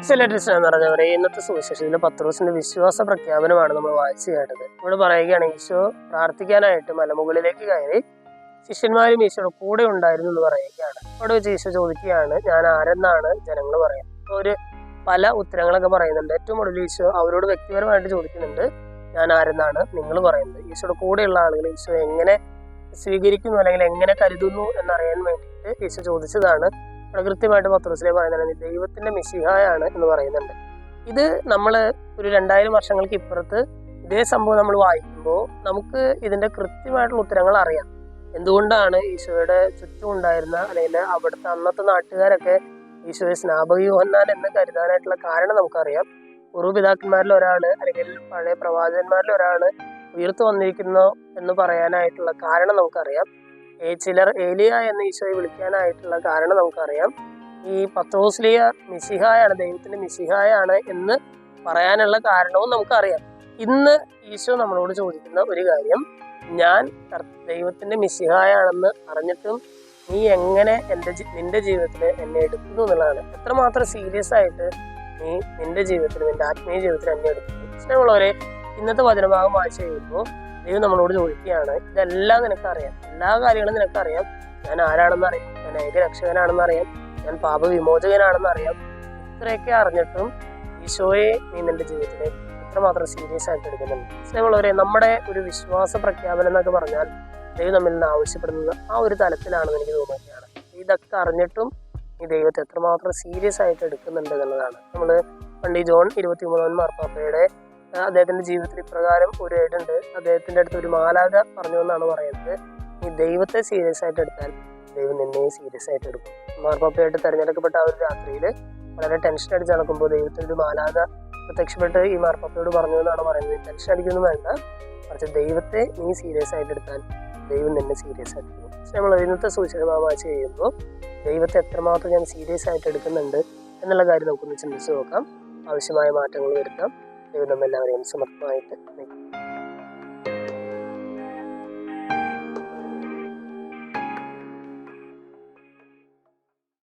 സെലട്രിസ്റ്റ് എന്ന് പറഞ്ഞവരെ ഇന്നത്തെ സുവിശേഷത്തിലെ പത്രോസിന്റെ വിശ്വാസ പ്രഖ്യാപനമാണ് നമ്മൾ വായിച്ചു കേട്ടത്. ഇവിടെ പറയുകയാണ്, ഈശോ പ്രാർത്ഥിക്കാനായിട്ട് മലമുകളിലേക്ക് കയറി ശിഷ്യന്മാരും ഈശോയുടെ കൂടെ ഉണ്ടായിരുന്നു എന്ന് പറയുകയാണ്. അവിടെ വെച്ച് ഈശോ ചോദിക്കുകയാണ്, ഞാൻ ആരെന്നാണ് ജനങ്ങൾ പറയുന്നത്. ഒരു പല ഉത്തരങ്ങളൊക്കെ പറയുന്നുണ്ട്. ഏറ്റവും ഒടുവിൽ ഈശോ അവരോട് വ്യക്തിപരമായിട്ട് ചോദിക്കുന്നുണ്ട്, ഞാൻ ആരെന്നാണ് നിങ്ങൾ പറയുന്നത്. ഈശോയുടെ കൂടെയുള്ള ആളുകൾ ഈശോ എങ്ങനെ സ്വീകരിക്കുന്നു അല്ലെങ്കിൽ എങ്ങനെ കരുതുന്നു എന്നറിയാൻ വേണ്ടിയിട്ട് ഈശോ ചോദിച്ചതാണ്. അവിടെ കൃത്യമായിട്ട് പത്രോസിലെ പറയുന്നത് ദൈവത്തിന്റെ മിശിഹായാണ് എന്ന് പറയുന്നുണ്ട്. ഇത് നമ്മൾ ഒരു 2000 വർഷങ്ങൾക്ക് ഇപ്പുറത്ത് ഇതേ സംഭവം നമ്മൾ വായിക്കുമ്പോൾ നമുക്ക് ഇതിന്റെ കൃത്യമായിട്ടുള്ള ഉത്തരങ്ങൾ അറിയാം. എന്തുകൊണ്ടാണ് ഈശോയുടെ ചുറ്റും ഉണ്ടായിരുന്ന അല്ലെങ്കിൽ അവിടുത്തെ അന്നത്തെ നാട്ടുകാരൊക്കെ ഈശോയെ സ്നാപക യോഹന്നാൻ എന്ന് കരുതാനായിട്ടുള്ള കാരണം നമുക്കറിയാം. പൂർവ്വപിതാക്കന്മാരിൽ ഒരാള് അല്ലെങ്കിൽ പഴയ പ്രവാചകന്മാരിൽ ഒരാള് ഉയർത്തു വന്നിരിക്കുന്നു എന്ന് പറയാനായിട്ടുള്ള കാരണം നമുക്കറിയാം. ചിലർ ഏലിയ എന്ന് ഈശോയെ വിളിക്കാനായിട്ടുള്ള കാരണം നമുക്കറിയാം. ഈ പത്രോസ്ലിയ മിശിഹായാണ്, ദൈവത്തിന്റെ മിശിഹായാണ് എന്ന് പറയാനുള്ള കാരണവും നമുക്കറിയാം. ഇന്ന് ഈശോ നമ്മളോട് ചോദിക്കുന്ന ഒരു കാര്യം, ഞാൻ ദൈവത്തിന്റെ മിശിഹായാണെന്ന് അറിഞ്ഞിട്ടും നീ എങ്ങനെ നിന്റെ ജീവിതത്തിൽ എന്നെ എടുക്കുന്നു എന്നുള്ളതാണ്. എത്രമാത്രം സീരിയസ് ആയിട്ട് നീ നിന്റെ ജീവിതത്തിൽ, നിന്റെ ആത്മീയ ജീവിതത്തിൽ എന്നെ എടുക്കുന്നു. സ്നേഹമുള്ളവരെ, ഇന്നത്തെ വചനഭാഗം വായിച്ചു കഴിയുമ്പോൾ ദൈവം നമ്മളോട് ചോദിക്കുകയാണ്, ഇതെല്ലാം നിനക്കറിയാം, എല്ലാ കാര്യങ്ങളും നിനക്കറിയാം. ഞാൻ ആരാണെന്ന് അറിയാം, ഞാൻ ഏകരക്ഷകനാണെന്ന് അറിയാം, ഞാൻ പാപവിമോചകനാണെന്ന് അറിയാം. ഇത്രയൊക്കെ അറിഞ്ഞിട്ടും ഈശോയെ നീ നിന്റെ ജീവിതത്തിൽ എത്രമാത്രം സീരിയസ് ആയിട്ട് എടുക്കുന്നുണ്ട്. സ്നേഹമുള്ളവരെ, നമ്മുടെ ഒരു വിശ്വാസ പ്രഖ്യാപനം എന്നൊക്കെ പറഞ്ഞാൽ ദൈവം നമ്മിൽ നിന്ന് ആവശ്യപ്പെടുന്നത് ആ ഒരു തലത്തിലാണെന്ന് എനിക്ക് തോന്നുകയാണ്. ഇതൊക്കെ അറിഞ്ഞിട്ടും ഈ ദൈവത്തെ എത്രമാത്രം സീരിയസ് ആയിട്ട് എടുക്കുന്നുണ്ട് എന്നുള്ളതാണ്. നമ്മൾ പണ്ട് ഈ ജോൺ 23 മാർപ്പാപ്പയുടെ അദ്ദേഹത്തിന്റെ ജീവിതത്തിൽ ഇപ്രകാരം ഒരു ഏടുണ്ട്. അദ്ദേഹത്തിന്റെ അടുത്ത് ഒരു മാലാഖ പറഞ്ഞു എന്നാണ് പറയുന്നത്, ഈ ദൈവത്തെ സീരിയസ് ആയിട്ട് എടുത്താൽ ദൈവം നിന്നെ സീരിയസ് ആയിട്ട് എടുക്കും. മാർപ്പാപ്പയായിട്ട് തെരഞ്ഞെടുക്കപ്പെട്ട ആ ഒരു രാത്രിയിൽ വളരെ ടെൻഷൻ അടിച്ച് നടക്കുമ്പോൾ ദൈവത്തിന്റെ ഒരു മാലാഖ പ്രത്യക്ഷപ്പെട്ട് ഈ മാർപ്പാപ്പയോട് പറഞ്ഞു എന്നാണ് പറയുന്നത്, ടെൻഷൻ അടിക്കൊന്നും വേണ്ട, മറിച്ച് ദൈവത്തെ നീ സീരിയസ് ആയിട്ട് എടുത്താൽ ദൈവം നിന്നെ സീരിയസ് ആയിട്ട് എടുക്കും. പക്ഷെ നമ്മൾ ഇന്നത്തെ സൂചന വായിച്ച് കഴിയുമ്പോൾ ദൈവത്തെ എത്രമാത്രം ഞാൻ സീരിയസ് ആയിട്ട് എടുക്കുന്നുണ്ട് എന്നുള്ള കാര്യം നമുക്കൊന്ന് ചിന്തിച്ച് നോക്കാം. ആവശ്യമായ മാറ്റങ്ങൾ വരുത്താം. ദൈവം നമ്മെല്ലാവരെയും സമർത്ഥമായിട്ട് നയിക്കും.